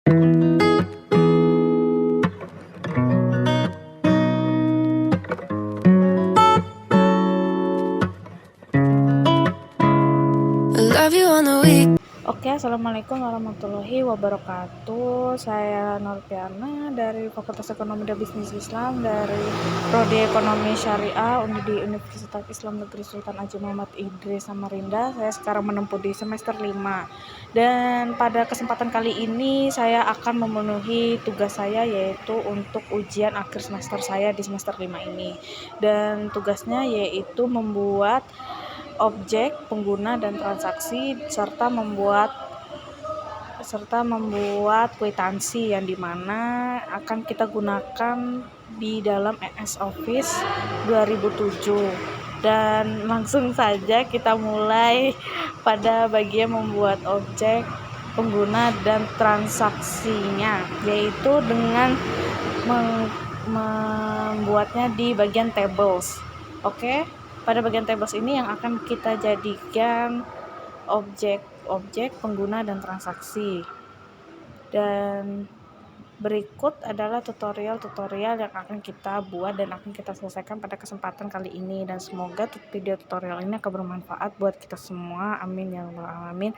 Oke, assalamualaikum warahmatullahi wabarakatuh. Saya Nurpiana dari Fakultas Ekonomi dan Bisnis Islam dari Prodi Ekonomi Syariah di Universitas Islam Negeri Sultan Haji Muhammad Idris Samarinda. Saya sekarang menempuh di semester 5. Dan pada kesempatan kali ini saya akan memenuhi tugas saya, yaitu untuk ujian akhir semester saya di semester 5 ini. Dan tugasnya yaitu membuat objek, pengguna, dan transaksi serta membuat kwitansi yang dimana akan kita gunakan di dalam MS Office 2007. Dan langsung saja kita mulai pada bagian membuat objek, pengguna, dan transaksinya, yaitu dengan membuatnya di bagian tables. Oke, pada bagian tables ini yang akan kita jadikan objek, pengguna, dan transaksi. Dan berikut adalah tutorial yang akan kita buat dan akan kita selesaikan pada kesempatan kali ini, dan semoga video tutorial ini akan bermanfaat buat kita semua. Amin ya rabbal alamin.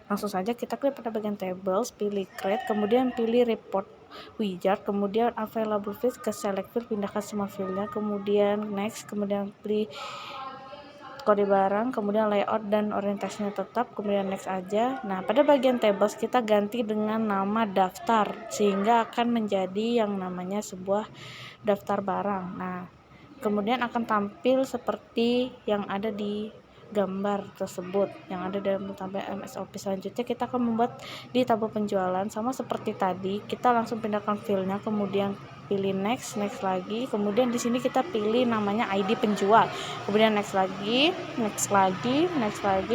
Langsung saja kita klik pada bagian tables, pilih create, kemudian pilih report wizard, kemudian available field, ke select field, pindahkan semua fieldnya, kemudian next, kemudian pilih kode barang, kemudian layout dan orientasinya tetap, kemudian next aja. Nah, pada bagian tables kita ganti dengan nama daftar sehingga akan menjadi yang namanya sebuah daftar barang. Nah, kemudian akan tampil seperti yang ada di gambar tersebut yang ada dalam tabel MS Office. Selanjutnya kita akan membuat di tabel penjualan sama seperti tadi. Kita langsung pindahkan filenya, kemudian pilih next lagi, kemudian di sini kita pilih namanya ID penjual, kemudian next lagi,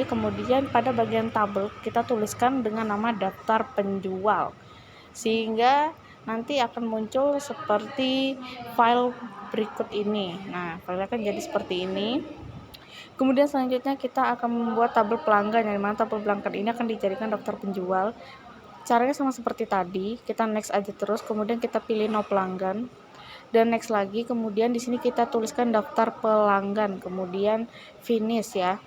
kemudian pada bagian tabel kita tuliskan dengan nama daftar penjual sehingga nanti akan muncul seperti file berikut ini. Nah, filenya akan jadi seperti ini. Kemudian selanjutnya kita akan membuat tabel pelanggan, yang dimana tabel pelanggan ini akan dijadikan daftar penjual. Caranya sama seperti tadi, kita next aja terus, kemudian kita pilih no pelanggan, dan next lagi, kemudian di sini kita tuliskan daftar pelanggan, kemudian finish ya.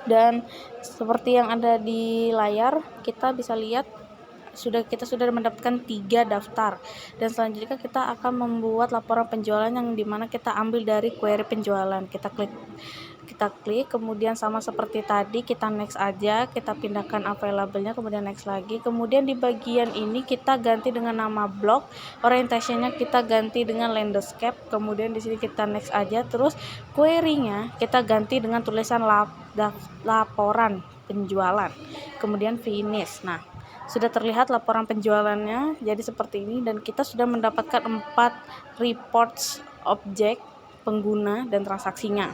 Dan seperti yang ada di layar, kita bisa lihat kita sudah mendapatkan 3 daftar, dan selanjutnya kita akan membuat laporan penjualan yang dimana kita ambil dari query penjualan. Kita klik, kemudian sama seperti tadi kita next aja, kita pindahkan available-nya, kemudian next lagi, kemudian di bagian ini kita ganti dengan nama blog, orientasinya kita ganti dengan landscape, kemudian di sini kita next aja, terus query-nya kita ganti dengan tulisan laporan penjualan, kemudian finish. Nah, sudah terlihat laporan penjualannya jadi seperti ini, dan kita sudah mendapatkan 4 reports objek, pengguna, dan transaksinya,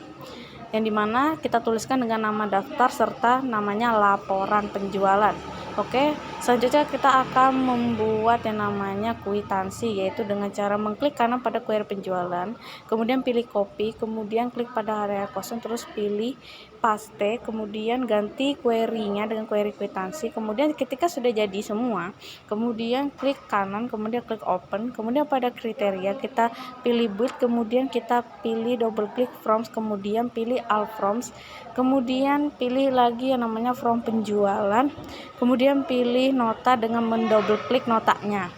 yang dimana kita tuliskan dengan nama daftar serta namanya laporan penjualan. Oke, selanjutnya kita akan membuat yang namanya kwitansi, yaitu dengan cara mengklik kanan pada query penjualan, kemudian pilih copy, kemudian klik pada area kosong, terus pilih paste, kemudian ganti query-nya dengan query kwitansi. Kemudian ketika sudah jadi semua, kemudian klik kanan, kemudian klik open, kemudian pada kriteria kita pilih build, kemudian kita pilih double klik forms, kemudian pilih all forms, kemudian pilih lagi yang namanya form penjualan, kemudian pilih nota dengan mendouble klik notanya.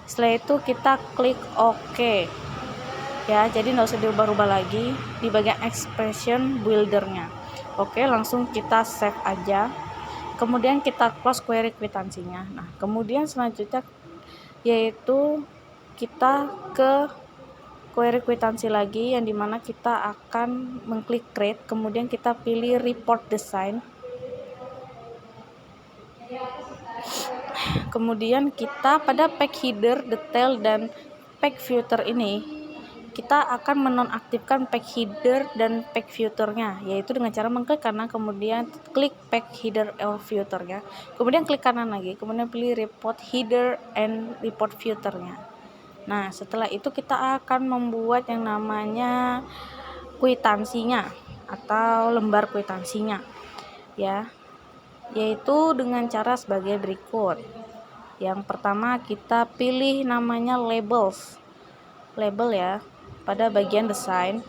Setelah itu kita klik OK ya, jadi nggak usah diubah-ubah lagi di bagian expression buildernya. Oke, langsung kita save aja, kemudian kita close query kwitansinya. Nah, kemudian selanjutnya yaitu kita ke query kwitansi lagi, yang dimana kita akan mengklik create, kemudian kita pilih report design, kemudian kita pada pack header, detail, dan pack footer ini kita akan menonaktifkan pack header dan pack footernya, yaitu dengan cara mengklik kanan, kemudian klik pack header or footernya, kemudian klik kanan lagi, kemudian pilih report header and report footernya. Nah, setelah itu kita akan membuat yang namanya kwitansinya atau lembar kwitansinya ya, yaitu dengan cara sebagai berikut Yang pertama kita pilih namanya label ya pada bagian desain.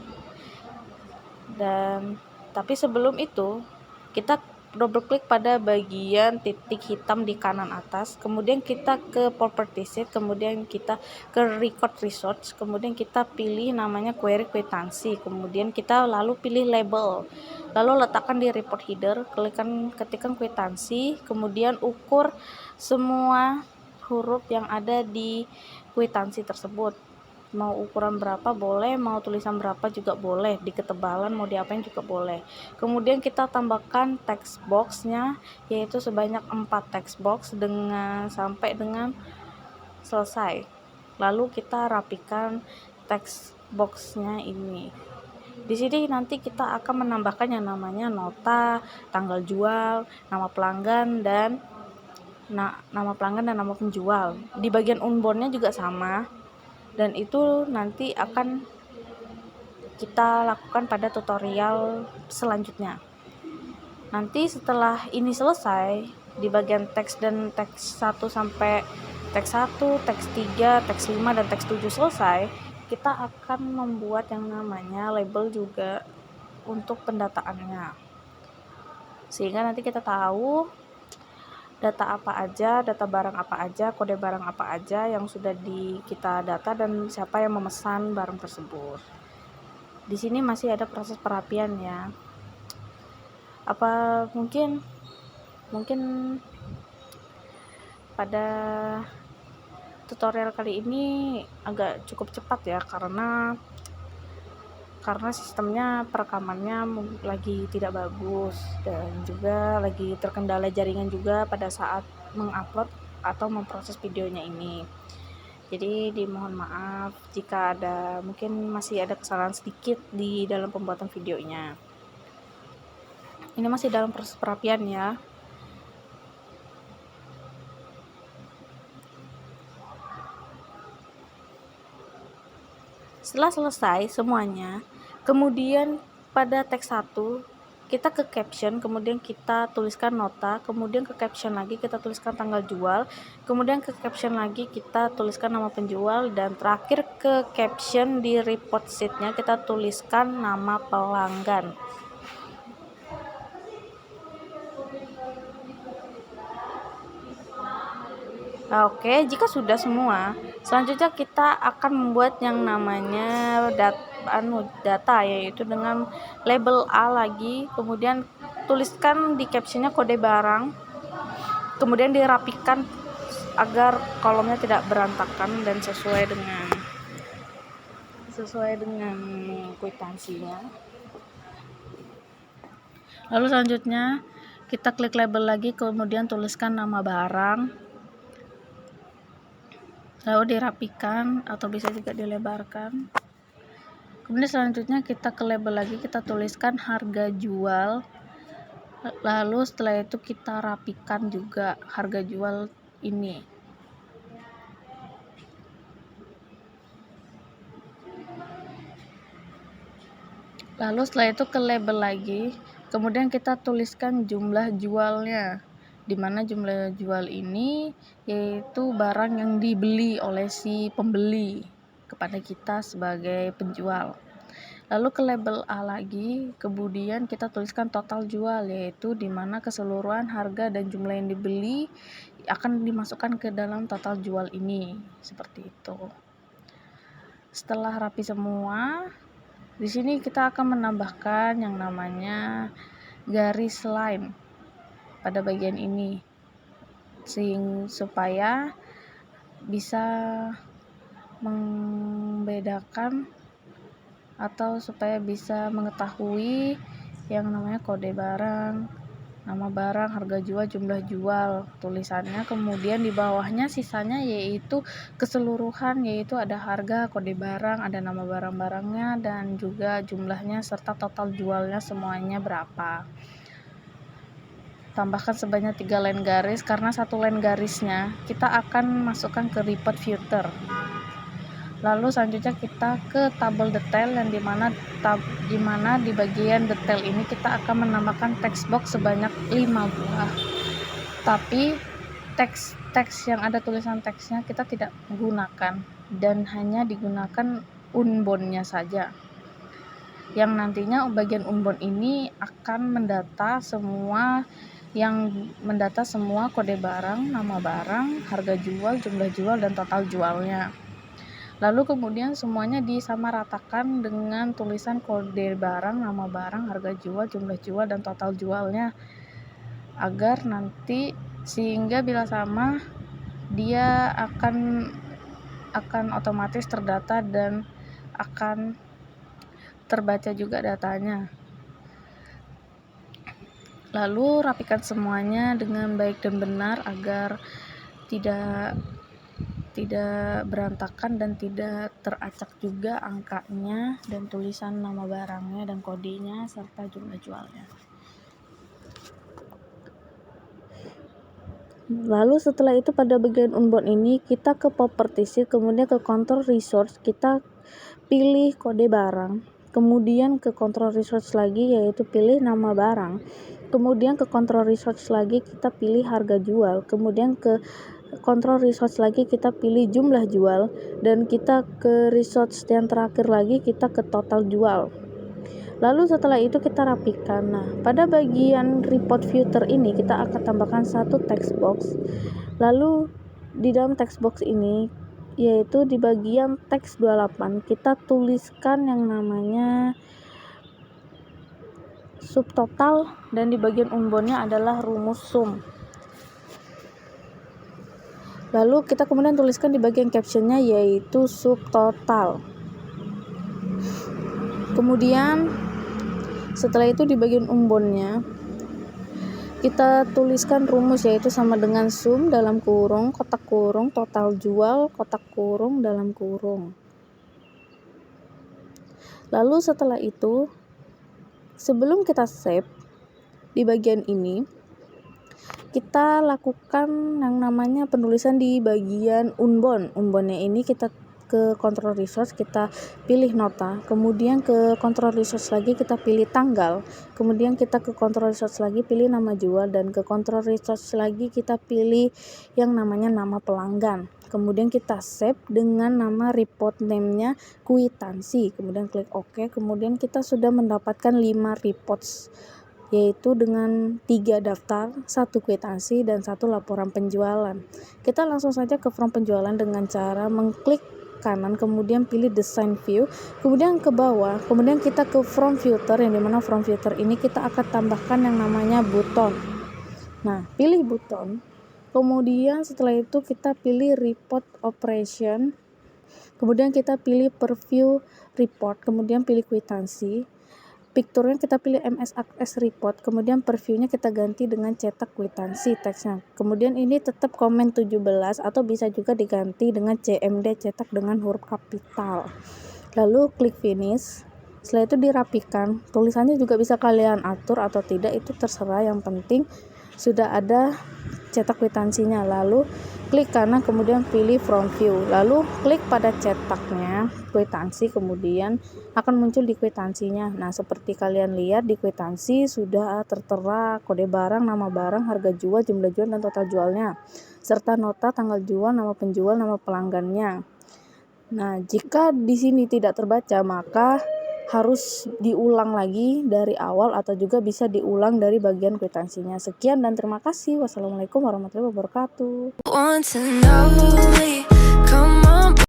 Dan tapi sebelum itu kita double klik pada bagian titik hitam di kanan atas, kemudian kita ke property sheet, kemudian kita ke record resource, kemudian kita pilih namanya query kwitansi, kemudian kita lalu pilih label, lalu letakkan di report header, ketikkan kwitansi, kemudian ukur semua huruf yang ada di kwitansi tersebut. Mau ukuran berapa boleh, mau tulisan berapa juga boleh, di ketebalan mau diapain juga boleh. Kemudian kita tambahkan text boxnya, yaitu sebanyak 4 text box sampai dengan selesai. Lalu kita rapikan text boxnya ini. Di sini nanti kita akan menambahkan yang namanya nota, tanggal jual, nama pelanggan dan nama penjual. Di bagian unboundnya juga sama. Dan itu nanti akan kita lakukan pada tutorial selanjutnya. Nanti setelah ini selesai, di bagian teks dan teks 1 sampai teks 1, teks 3, teks 5, dan teks 7 selesai, kita akan membuat yang namanya label juga untuk pendataannya. Sehingga nanti kita tahu data apa aja, data barang apa aja, kode barang apa aja yang sudah kita data dan siapa yang memesan barang tersebut. Di sini masih ada proses perapian ya. Apa mungkin pada tutorial kali ini agak cukup cepat ya, karena sistemnya perekamannya lagi tidak bagus dan juga lagi terkendala jaringan juga pada saat mengupload atau memproses videonya ini. Jadi dimohon maaf jika mungkin masih ada kesalahan sedikit di dalam pembuatan videonya. Ini masih dalam proses perapian ya. Setelah selesai semuanya, kemudian pada teks 1 kita ke caption, kemudian kita tuliskan nota, kemudian ke caption lagi kita tuliskan tanggal jual, kemudian ke caption lagi kita tuliskan nama penjual, dan terakhir ke caption di report sheet-nya kita tuliskan nama pelanggan. Nah, oke, jika sudah semua, selanjutnya kita akan membuat yang namanya data, yaitu dengan label A lagi, kemudian tuliskan di captionnya kode barang, kemudian dirapikan agar kolomnya tidak berantakan dan sesuai dengan kwitansinya. Lalu selanjutnya kita klik label lagi, kemudian tuliskan nama barang, lalu dirapikan atau bisa juga dilebarkan. Kemudian selanjutnya kita ke label lagi, kita tuliskan harga jual, lalu setelah itu kita rapikan juga harga jual ini. Lalu setelah itu ke label lagi, kemudian kita tuliskan jumlah jualnya, di mana jumlah jual ini yaitu barang yang dibeli oleh si pembeli kepada kita sebagai penjual. Lalu ke label A lagi, kemudian kita tuliskan total jual, yaitu di mana keseluruhan harga dan jumlah yang dibeli akan dimasukkan ke dalam total jual ini, seperti itu. Setelah rapi semua, di sini kita akan menambahkan yang namanya garis line pada bagian ini, supaya bisa membedakan atau supaya bisa mengetahui yang namanya kode barang, nama barang, harga jual, jumlah jual, tulisannya. Kemudian di bawahnya sisanya yaitu keseluruhan, yaitu ada harga, kode barang, ada nama barang-barangnya, dan juga jumlahnya serta total jualnya semuanya berapa. Tambahkan sebanyak 3 line garis, karena 1 line garisnya kita akan masukkan ke report filter. Lalu selanjutnya kita ke tabel detail, yang dimana di bagian detail ini kita akan menambahkan text box sebanyak 5 buah. Tapi teks yang ada tulisan teksnya kita tidak gunakan, dan hanya digunakan unbonnya saja, yang nantinya bagian unbon ini akan mendata semua kode barang, nama barang, harga jual, jumlah jual, dan total jualnya. Lalu kemudian semuanya disamaratakan dengan tulisan kode barang, nama barang, harga jual, jumlah jual, dan total jualnya, agar nanti sehingga bila sama dia akan otomatis terdata dan akan terbaca juga datanya. Lalu rapikan semuanya dengan baik dan benar agar tidak berantakan dan tidak teracak juga angkanya dan tulisan nama barangnya dan kodenya serta jumlah jualnya. Lalu setelah itu pada bagian unbon ini kita ke properties, kemudian ke control resource, kita pilih kode barang, kemudian ke control resource lagi yaitu pilih nama barang, kemudian ke control resource lagi kita pilih harga jual, kemudian ke control resource lagi kita pilih jumlah jual, dan kita ke resource yang terakhir lagi kita ke total jual. Lalu setelah itu kita rapikan. Nah, pada bagian report filter ini kita akan tambahkan satu text box. Lalu di dalam text box ini, yaitu di bagian teks 28, kita tuliskan yang namanya subtotal, dan di bagian unbonnya adalah rumus sum. Lalu kita kemudian tuliskan di bagian captionnya yaitu subtotal. Kemudian setelah itu di bagian unbonnya kita tuliskan rumus yaitu sama dengan sum dalam kurung kotak kurung total jual kotak kurung dalam kurung. Lalu setelah itu sebelum kita save di bagian ini kita lakukan yang namanya penulisan di bagian unbon. Unbonnya ini kita ke control resource kita pilih nota, kemudian ke control resource lagi kita pilih tanggal, kemudian kita ke control resource lagi pilih nama jual, dan ke control resource lagi kita pilih yang namanya nama pelanggan. Kemudian kita save dengan nama report name-nya kwitansi, kemudian klik OK. Kemudian kita sudah mendapatkan 5 reports, yaitu dengan 3 daftar, 1 kwitansi, dan 1 laporan penjualan. Kita langsung saja ke form penjualan dengan cara mengklik kanan, kemudian pilih design view, kemudian ke bawah, kemudian kita ke from filter, yang dimana from filter ini kita akan tambahkan yang namanya button. Nah, pilih button, kemudian setelah itu kita pilih report operation, kemudian kita pilih preview report, kemudian pilih kwitansi. Picture-nya kita pilih MS Access Report, kemudian preview-nya kita ganti dengan cetak kwitansi teksnya. Kemudian ini tetap komen 17 atau bisa juga diganti dengan CMD cetak dengan huruf kapital. Lalu klik finish. Setelah itu dirapikan. Tulisannya juga bisa kalian atur atau tidak, itu terserah, yang penting sudah ada cetak kwitansinya. Lalu klik kanan, kemudian pilih front view, lalu klik pada cetaknya kwitansi, kemudian akan muncul di kwitansinya. Nah, seperti kalian lihat di kwitansi sudah tertera kode barang, nama barang, harga jual, jumlah jual, dan total jualnya, serta nota, tanggal jual, nama penjual, nama pelanggannya. Nah, jika di sini tidak terbaca, maka harus diulang lagi dari awal atau juga bisa diulang dari bagian kwitansinya. Sekian dan terima kasih. Wassalamualaikum warahmatullahi wabarakatuh.